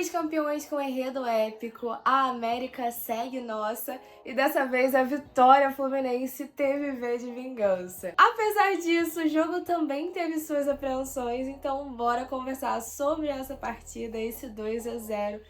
vez campeões com enredo épico, a América segue nossa e dessa vez a vitória fluminense teve vez de vingança. Apesar disso, o jogo também teve suas apreensões, então bora conversar sobre essa partida, esse 2-0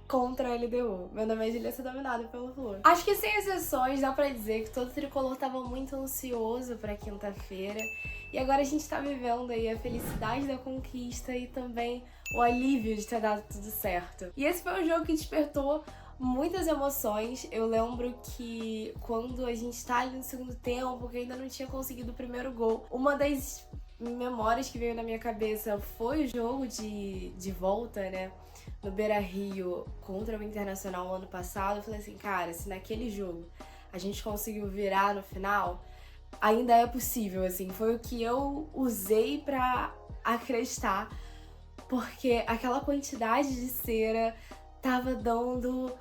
contra a LDU. Meu nome é Juliana, dominado pelo Flu. Acho que sem exceções dá pra dizer que todo tricolor tava muito ansioso pra quinta-feira e agora a gente tá vivendo aí a felicidade da conquista e também o alívio de ter dado tudo certo. E esse foi um jogo que despertou muitas emoções. Eu lembro que quando a gente tá ali no segundo tempo, que ainda não tinha conseguido o primeiro gol, uma das memórias que veio na minha cabeça foi o jogo de volta, né? No Beira-Rio contra o Internacional no ano passado. Eu falei assim, cara, se naquele jogo a gente conseguiu virar no final, ainda é possível, assim. Foi o que eu usei pra acreditar, porque aquela quantidade de cera tava dando...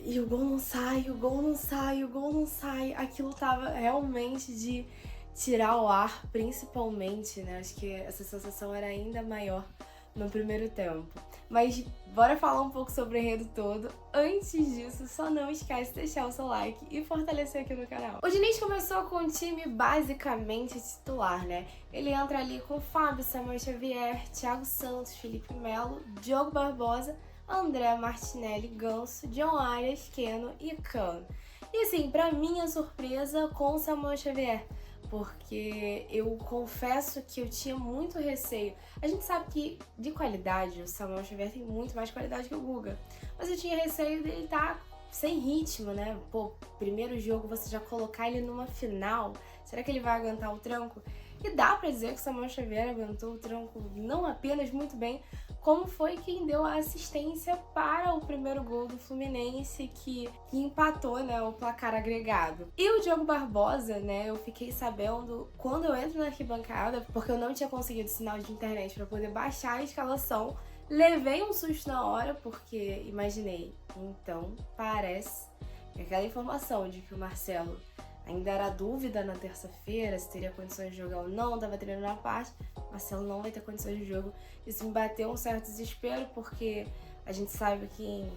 E o gol não sai, o gol não sai, o gol não sai. Aquilo tava realmente de tirar o ar, principalmente, né? Acho que essa sensação era ainda maior no primeiro tempo. Mas bora falar um pouco sobre o enredo todo. Antes disso, só não esquece de deixar o seu like e fortalecer aqui no canal. O Diniz começou com um time basicamente titular, né? Ele entra ali com Fábio, Samuel Xavier, Thiago Santos, Felipe Melo, Diogo Barbosa, André Martinelli, Ganso, John Arias, Keno e Cano. E assim, pra minha surpresa, com o Samuel Xavier, porque eu confesso que eu tinha muito receio. A gente sabe que, de qualidade, o Samuel Xavier tem muito mais qualidade que o Guga, mas eu tinha receio dele estar sem ritmo, né? Pô, primeiro jogo você já colocar ele numa final, será que ele vai aguentar o tranco? E dá pra dizer que o Samuel Xavier aguentou o tranco não apenas muito bem, como foi quem deu a assistência para o primeiro gol do Fluminense, que empatou, né, o placar agregado. E o Diogo Barbosa, né, eu fiquei sabendo quando eu entro na arquibancada, porque eu não tinha conseguido sinal de internet para poder baixar a escalação. Levei um susto na hora, porque imaginei, então parece que aquela informação de que o Marcelo ainda era dúvida na terça-feira se teria condições de jogar ou não, tava treinando na parte, Marcelo não vai ter condições de jogo. Isso me bateu um certo desespero, porque a gente sabe que em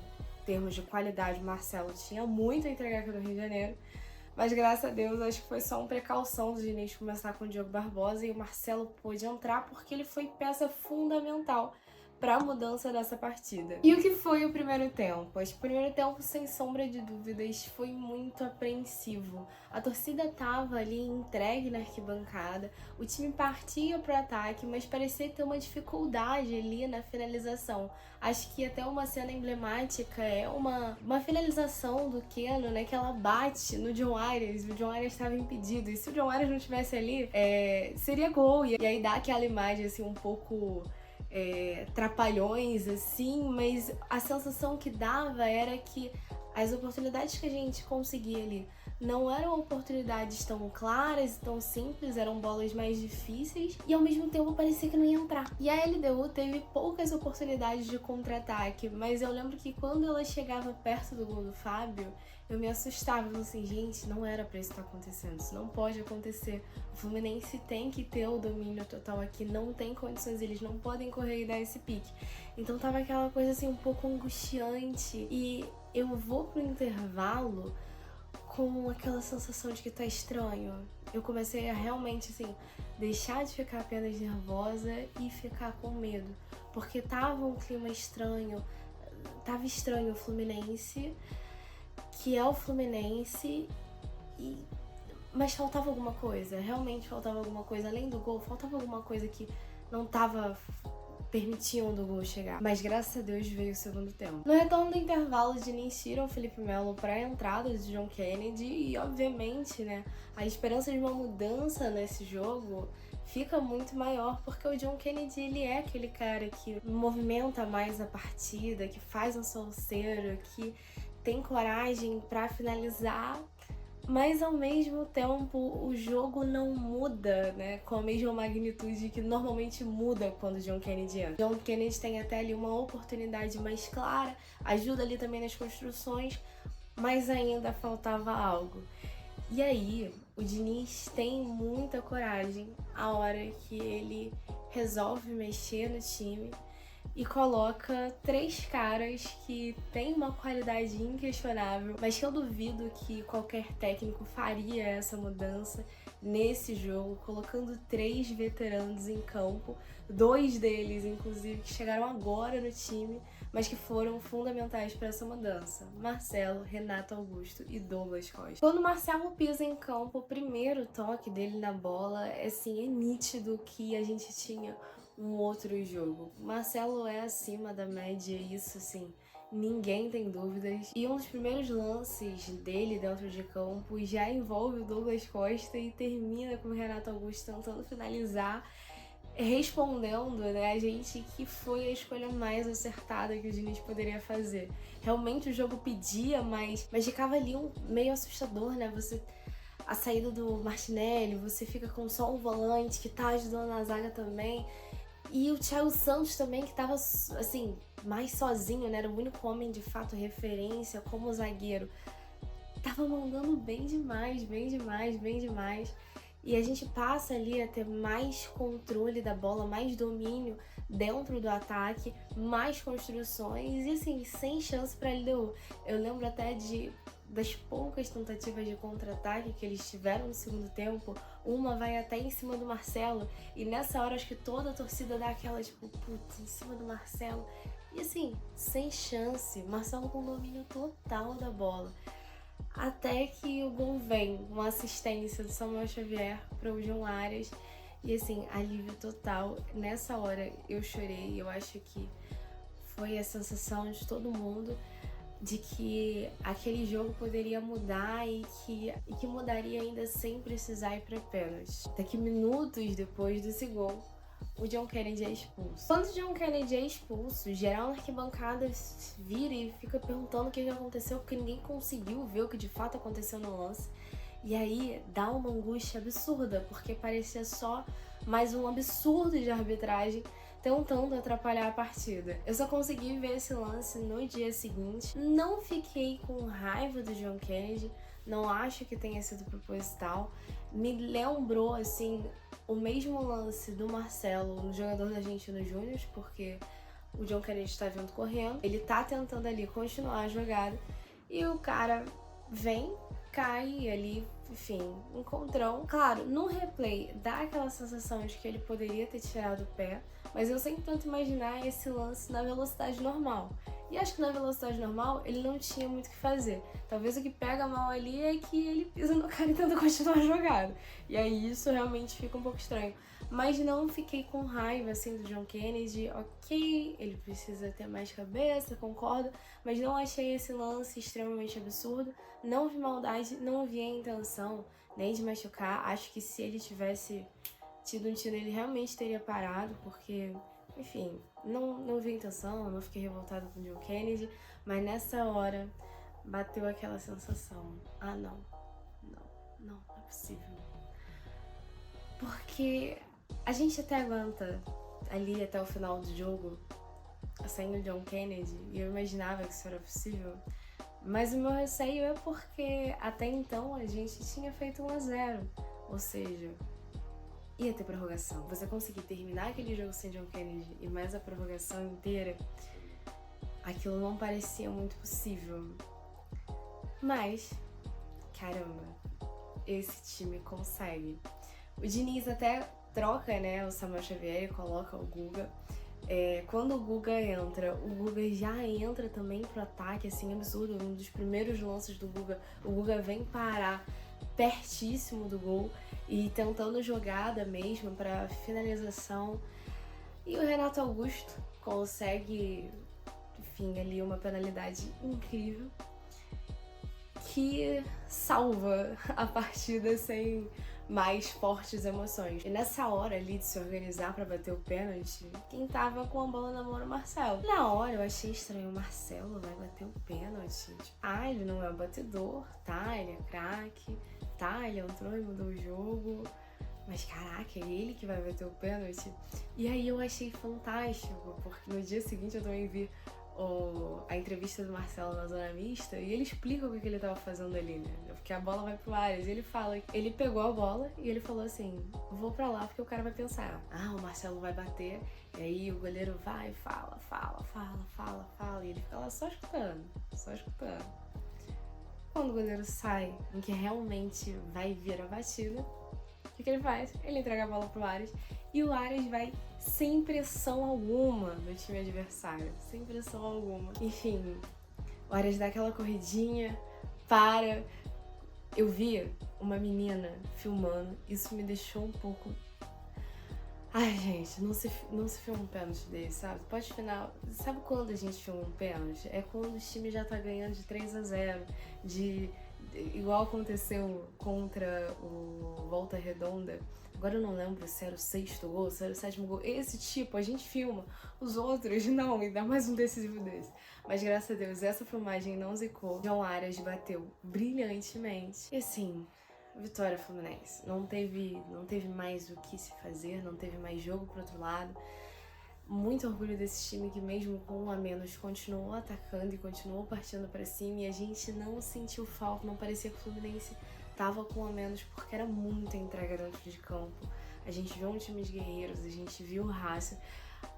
termos de qualidade o Marcelo tinha muito a entregar aqui no Rio de Janeiro, mas graças a Deus acho que foi só uma precaução do Diniz começar com o Diogo Barbosa e o Marcelo pôde entrar porque ele foi peça fundamental para a mudança dessa partida. E o que foi o primeiro tempo? Acho que o primeiro tempo, sem sombra de dúvidas, foi muito apreensivo. A torcida tava ali entregue na arquibancada, o time partia pro ataque, mas parecia ter uma dificuldade ali na finalização. Acho que até uma cena emblemática é uma finalização do Keno, né, que ela bate no John Arias, o John Arias estava impedido, e se o John Arias não estivesse ali, seria gol. E aí dá aquela imagem assim um pouco... trapalhões, assim, mas a sensação que dava era que as oportunidades que a gente conseguia ali não eram oportunidades tão claras e tão simples, eram bolas mais difíceis e ao mesmo tempo parecia que não ia entrar. E a LDU teve poucas oportunidades de contra-ataque, mas eu lembro que quando ela chegava perto do gol do Fábio, eu me assustava, eu assim, gente, não era pra isso estar acontecendo, isso não pode acontecer. O Fluminense tem que ter o domínio total aqui, não tem condições, eles não podem correr e dar esse pique. Então tava aquela coisa assim um pouco angustiante e eu vou pro intervalo com aquela sensação de que tá estranho. Eu comecei a realmente, assim, deixar de ficar apenas nervosa e ficar com medo, porque tava um clima estranho, tava estranho o Fluminense, que é o Fluminense, mas faltava alguma coisa, realmente faltava alguma coisa, além do gol, faltava alguma coisa que não tava permitindo o gol chegar. Mas graças a Deus veio o segundo tempo. No retorno do intervalo, o Diniz tira o Felipe Melo para a entrada de John Kennedy e, obviamente, né, a esperança de uma mudança nesse jogo fica muito maior, porque o John Kennedy, ele é aquele cara que movimenta mais a partida, que faz um salseiro, que tem coragem para finalizar, mas ao mesmo tempo o jogo não muda, né, com a mesma magnitude que normalmente muda quando o John Kennedy entra. John Kennedy tem até ali uma oportunidade mais clara, ajuda ali também nas construções, mas ainda faltava algo. E aí, o Diniz tem muita coragem a hora que ele resolve mexer no time e coloca 3 caras que têm uma qualidade inquestionável, mas que eu duvido que qualquer técnico faria essa mudança nesse jogo, colocando 3 veteranos em campo, 2 deles, inclusive, que chegaram agora no time, mas que foram fundamentais para essa mudança: Marcelo, Renato Augusto e Douglas Costa. Quando o Marcelo pisa em campo, o primeiro toque dele na bola, assim, é nítido que a gente tinha um outro jogo. Marcelo é acima da média, isso assim, ninguém tem dúvidas. E um dos primeiros lances dele dentro de campo já envolve o Douglas Costa e termina com o Renato Augusto tentando finalizar, respondendo, né, a gente que foi a escolha mais acertada que o Diniz poderia fazer. Realmente o jogo pedia, mas ficava ali meio assustador, né? A saída do Martinelli, você fica com só um volante que tá ajudando na zaga também. E o Thiago Santos também, que tava, assim, mais sozinho, né? Era o único homem de fato referência como zagueiro. Tava mandando bem demais, bem demais, bem demais. E a gente passa ali a ter mais controle da bola, mais domínio dentro do ataque, mais construções e, assim, sem chance pra LDU. Eu lembro até das poucas tentativas de contra-ataque que eles tiveram no segundo tempo, uma vai até em cima do Marcelo, e nessa hora acho que toda a torcida dá aquela tipo, putz, em cima do Marcelo. E assim, sem chance, Marcelo com domínio total da bola. Até que o gol vem, uma assistência do Samuel Xavier para o João Arias. E assim, alívio total. Nessa hora eu chorei, eu acho que foi a sensação de todo mundo de que aquele jogo poderia mudar e que mudaria ainda sem precisar ir para pênalti. Daqui minutos depois desse gol, o John Kennedy é expulso. Quando o John Kennedy é expulso, geral na arquibancada vira e fica perguntando o que aconteceu, porque ninguém conseguiu ver o que de fato aconteceu no lance. E aí dá uma angústia absurda, porque parecia só mais um absurdo de arbitragem tentando atrapalhar a partida. Eu só consegui ver esse lance no dia seguinte. Não fiquei com raiva do John Kennedy, não acho que tenha sido proposital. Me lembrou, assim, o mesmo lance do Marcelo, no jogador da Argentina Júnior, porque o John Kennedy tá vindo correndo, ele tá tentando ali continuar a jogada e o cara vem, cai ali, enfim, encontrão. Claro, no replay dá aquela sensação de que ele poderia ter tirado o pé, mas eu sempre tento imaginar esse lance na velocidade normal. E acho que na velocidade normal ele não tinha muito o que fazer. Talvez o que pega mal ali é que ele pisa no cara e tenta continuar a jogada. E aí isso realmente fica um pouco estranho. Mas não fiquei com raiva assim do John Kennedy. Ok, ele precisa ter mais cabeça, concordo. Mas não achei esse lance extremamente absurdo. Não vi maldade, não vi a intenção nem de machucar. Acho que se ele tivesse tido um tiro, ele realmente teria parado, porque, enfim, não vi a intenção, não fiquei revoltada com o John Kennedy, mas nessa hora bateu aquela sensação: ah, não é possível. Porque a gente até aguenta ali até o final do jogo sem o John Kennedy, e eu imaginava que isso era possível, mas o meu receio é porque até então a gente tinha feito 1-0, ou seja, ia ter prorrogação. Você conseguir terminar aquele jogo sem John Kennedy e mais a prorrogação inteira, aquilo não parecia muito possível. Mas, caramba, esse time consegue. O Diniz até troca, né, o Samuel Xavier e coloca o Guga. Quando o Guga entra, o Guga já entra também pro ataque, assim, absurdo. Um dos primeiros lances do Guga, o Guga vem parar pertíssimo do gol e tentando jogada mesmo para finalização. E o Renato Augusto consegue, enfim, ali uma penalidade incrível que salva a partida sem mais fortes emoções. E nessa hora ali de se organizar pra bater o pênalti, quem tava com a bola na mão era o Marcelo. Na hora eu achei estranho, o Marcelo vai bater o pênalti. Tipo, ele não é o batedor, tá? Ele é craque, tá? Ele entrou e mudou o jogo. Mas caraca, é ele que vai bater o pênalti? E aí eu achei fantástico, porque no dia seguinte eu também vi a entrevista do Marcelo na zona mista e ele explica o que ele tava fazendo ali, né? Porque a bola vai pro Arias. Ele fala que ele pegou a bola e ele falou assim: vou pra lá porque o cara vai pensar, o Marcelo vai bater. E aí o goleiro vai, fala. E ele fica lá só escutando. Quando o goleiro sai, em que realmente vai vir a batida, o que ele faz? Ele entrega a bola pro Arias e o Arias vai sem pressão alguma do time adversário. Sem pressão alguma. Enfim, o Arias dá aquela corridinha, para. Eu vi uma menina filmando, isso me deixou um pouco... Ai, gente, não se filma um pênalti desse, sabe? Pode final. Sabe quando a gente filma um pênalti? É quando o time já tá ganhando de 3-0, igual aconteceu contra o Volta Redonda. Agora eu não lembro se era o 6º gol, se era o 7º gol. Esse tipo, a gente filma. Os outros, não, me dá mais um decisivo desse. Mas graças a Deus, essa filmagem não zicou. João Arias bateu brilhantemente. E assim... Vitória Fluminense. Não teve mais o que se fazer, não teve mais jogo pro outro lado. Muito orgulho desse time que mesmo com 1 a menos continuou atacando e continuou partindo pra cima e a gente não sentiu falta, não parecia que o Fluminense tava com 1 a menos porque era muita entrega dentro de campo. A gente viu um time de guerreiros, a gente viu raça.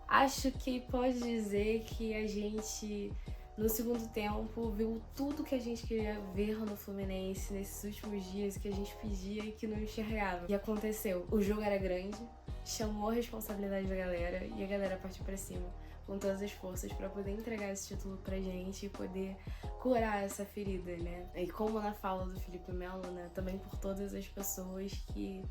Acho que pode dizer que a gente... No segundo tempo, viu tudo que a gente queria ver no Fluminense nesses últimos dias, que a gente pedia e que não enxergava. E aconteceu. O jogo era grande, chamou a responsabilidade da galera e a galera partiu pra cima com todas as forças pra poder entregar esse título pra gente e poder curar essa ferida, né? E como na fala do Felipe Melo, né? Também por todas as pessoas que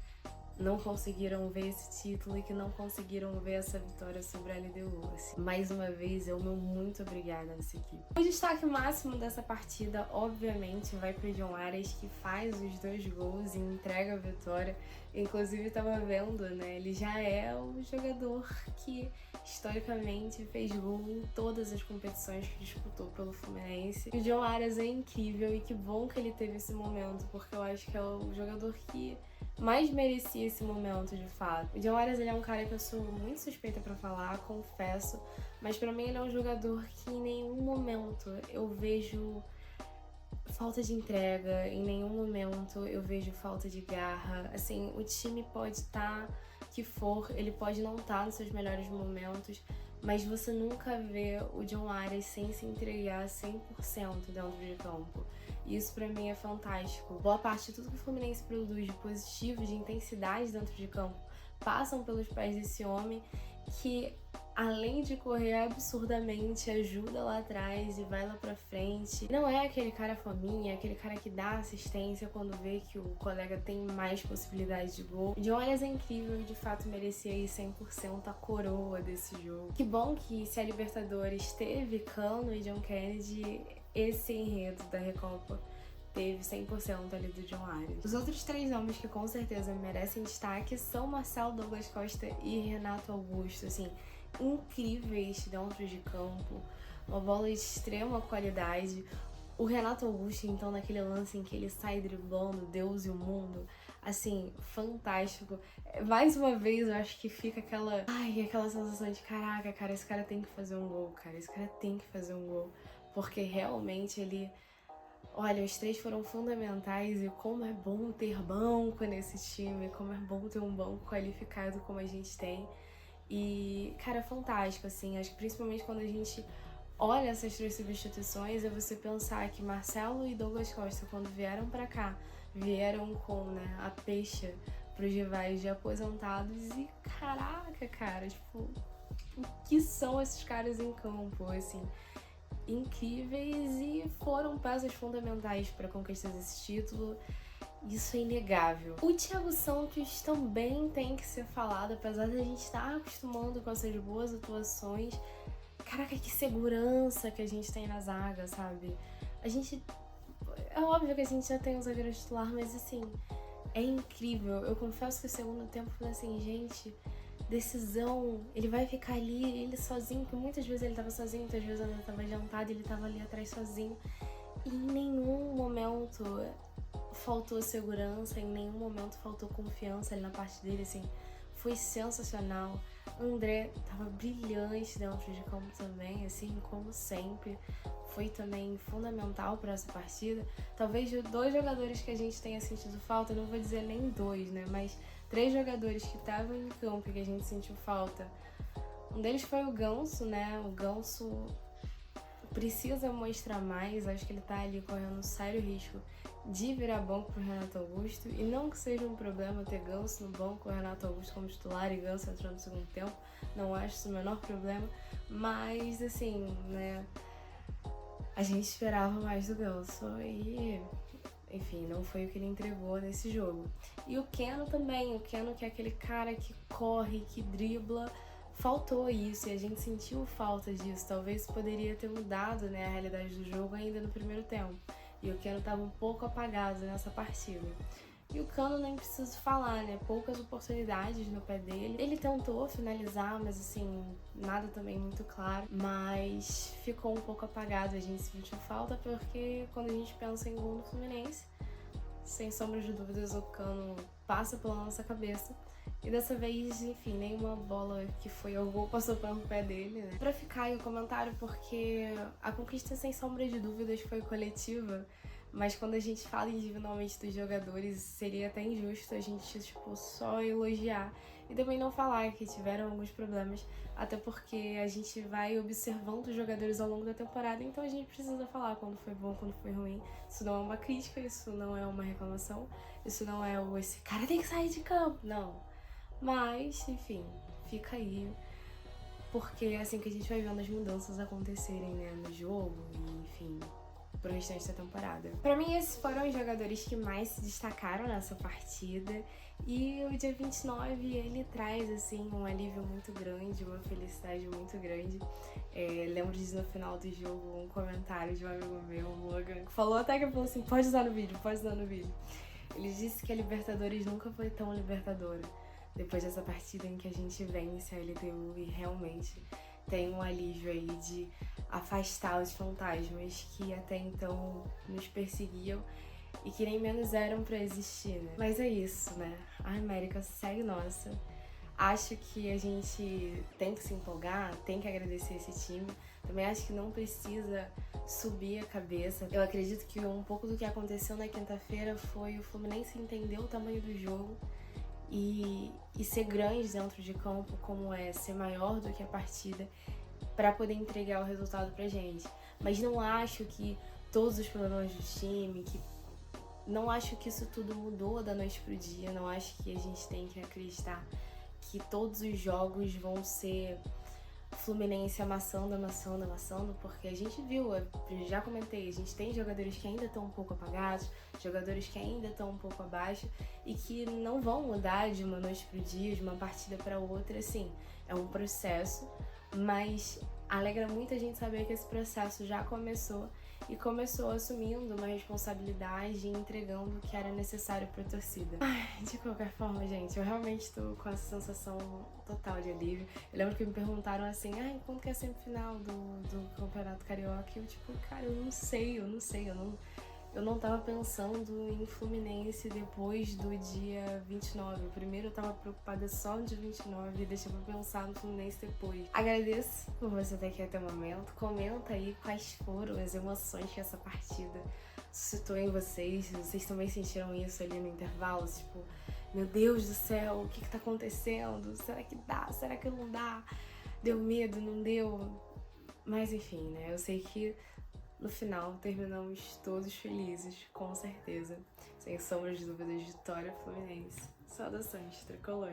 não conseguiram ver esse título e que não conseguiram ver essa vitória sobre a LDU. Assim. Mais uma vez, o meu muito obrigada nessa equipe. O destaque máximo dessa partida, obviamente, vai pro John Arias, que faz os 2 gols e entrega a vitória. Inclusive, tava vendo, né? Ele já é o jogador que, historicamente, fez gol em todas as competições que disputou pelo Fluminense. E o John Arias é incrível e que bom que ele teve esse momento, porque eu acho que é o jogador que mais merecia esse momento, de fato. O John Arias, ele é um cara que eu sou muito suspeita pra falar, confesso, mas pra mim ele é um jogador que em nenhum momento eu vejo falta de entrega, em nenhum momento eu vejo falta de garra. Assim, o time pode estar que for, ele pode não estar nos seus melhores momentos, mas você nunca vê o John Arias sem se entregar 100% dentro de campo. E isso pra mim é fantástico. Boa parte de tudo que o Fluminense produz de positivo, de intensidade dentro de campo, passam pelos pés desse homem que, além de correr absurdamente, ajuda lá atrás e vai lá pra frente. Não é aquele cara fominha, é aquele cara que dá assistência quando vê que o colega tem mais possibilidade de gol. O John Arias é incrível e de fato merecia aí 100% a coroa desse jogo. Que bom que se a Libertadores teve Cano e John Kennedy, esse enredo da Recopa teve 100% ali do John Arias. Os outros 3 nomes que com certeza merecem destaque são Marcelo Douglas Costa e Renato Augusto, assim, incríveis dentro de campo, uma bola de extrema qualidade. O Renato Augusto, então, naquele lance em que ele sai driblando Deus e o mundo, assim, fantástico. Mais uma vez, eu acho que fica aquela sensação de caraca, cara, esse cara tem que fazer um gol, cara, esse cara tem que fazer um gol, porque realmente ele... Olha, os 3 foram fundamentais e como é bom ter banco nesse time, como é bom ter um banco qualificado como a gente tem. E, cara, fantástico, assim, acho que principalmente quando a gente olha essas 3 substituições, é você pensar que Marcelo e Douglas Costa, quando vieram pra cá, vieram com, né, a peixe pros rivais de aposentados e, caraca, cara, tipo, o que são esses caras em campo, assim... incríveis e foram peças fundamentais para a conquista desse título. Isso é inegável. O Thiago Santos também tem que ser falado, apesar de a gente estar acostumando com essas boas atuações. Caraca, que segurança que a gente tem na zaga, sabe? A gente... É óbvio que a gente já tem um zagueiro titular, mas assim, é incrível. Eu confesso que o segundo tempo eu falei assim, gente... decisão, ele vai ficar ali, ele sozinho, porque muitas vezes ele tava sozinho, muitas vezes ele tava adiantado, ele tava ali atrás sozinho. E em nenhum momento faltou segurança, em nenhum momento faltou confiança ali na parte dele, assim, foi sensacional. André tava brilhante dentro de campo também, assim como sempre. Foi também fundamental para essa partida. Talvez de 2 jogadores que a gente tenha sentido falta, não vou dizer nem 2, né? Mas 3 jogadores que estavam em campo e que a gente sentiu falta. Um deles foi o Ganso, né? O Ganso precisa mostrar mais, acho que ele tá ali correndo um sério risco de virar banco pro Renato Augusto, e não que seja um problema ter Ganso no banco, o Renato Augusto como titular e Ganso entrando no segundo tempo, não acho isso o menor problema, mas assim, né, a gente esperava mais do Ganso e, enfim, não foi o que ele entregou nesse jogo. E o Keno também, o Keno que é aquele cara que corre, que dribla, faltou isso e a gente sentiu falta disso. Talvez poderia ter mudado, né, a realidade do jogo ainda no primeiro tempo. E o Keno estava um pouco apagado nessa partida. E o Cano nem preciso falar, né? Poucas oportunidades no pé dele. Ele tentou finalizar, mas assim, nada também muito claro. Mas ficou um pouco apagado, a gente sentiu falta, porque quando a gente pensa em gol do Fluminense, sem sombra de dúvidas, o Cano passa pela nossa cabeça. E dessa vez, enfim, nenhuma bola que foi ao gol passou pelo pé dele, né? Pra ficar aí o comentário, porque a conquista, sem sombra de dúvidas, foi coletiva. Mas quando a gente fala individualmente dos jogadores, seria até injusto a gente, tipo, só elogiar. E também não falar que tiveram alguns problemas, até porque a gente vai observando os jogadores ao longo da temporada, então a gente precisa falar quando foi bom, quando foi ruim. Isso não é uma crítica, isso não é uma reclamação, isso não é esse cara tem que sair de campo, não. Mas, enfim, fica aí, porque é assim que a gente vai vendo as mudanças acontecerem, né, no jogo e, enfim, pro restante da temporada. Pra mim, esses foram os jogadores que mais se destacaram nessa partida. E o dia 29, ele traz, assim, um alívio muito grande, uma felicidade muito grande. Lembro de, no final do jogo, um comentário de um amigo meu, o Logan, que falou até que falou assim, pode usar no vídeo, pode usar no vídeo. Ele disse que a Libertadores nunca foi tão libertadora. Depois dessa partida em que a gente vence a LDU e realmente tem um alívio aí de afastar os fantasmas que até então nos perseguiam e que nem menos eram pra existir, né? Mas é isso, né? A América segue nossa. Acho que a gente tem que se empolgar, tem que agradecer esse time. Também acho que não precisa subir a cabeça. Eu acredito que um pouco do que aconteceu na quinta-feira foi o Fluminense entender o tamanho do jogo e ser grande dentro de campo, como é ser maior do que a partida, para poder entregar o resultado pra gente. Mas não acho que todos os problemas do time, não acho que isso tudo mudou da noite pro dia, não acho que a gente tem que acreditar que todos os jogos vão ser Fluminense amassando, porque a gente viu, eu já comentei, a gente tem jogadores que ainda estão um pouco apagados, jogadores que ainda estão um pouco abaixo e que não vão mudar de uma noite pro dia, de uma partida para outra, assim, é um processo, mas alegra muito a gente saber que esse processo já começou e começou assumindo uma responsabilidade e entregando o que era necessário pra torcida. Ai, de qualquer forma, gente, eu realmente tô com essa sensação total de alívio. Eu lembro que me perguntaram assim, quando que é a semifinal do Campeonato Carioca? E eu tipo, cara, eu não sei, eu não tava pensando em Fluminense depois do dia 29. Primeiro eu tava preocupada só no dia 29 e deixei pra pensar no Fluminense depois. Agradeço por você estar aqui até o momento. Comenta aí quais foram as emoções que essa partida suscitou em vocês. Vocês também sentiram isso ali no intervalo? Tipo, meu Deus do céu, o que tá acontecendo? Será que dá? Será que não dá? Deu medo? Não deu? Mas enfim, né? Eu sei que no final, terminamos todos felizes, com certeza. Sem sombra de dúvidas, vitória Fluminense. Saudações, tricolor.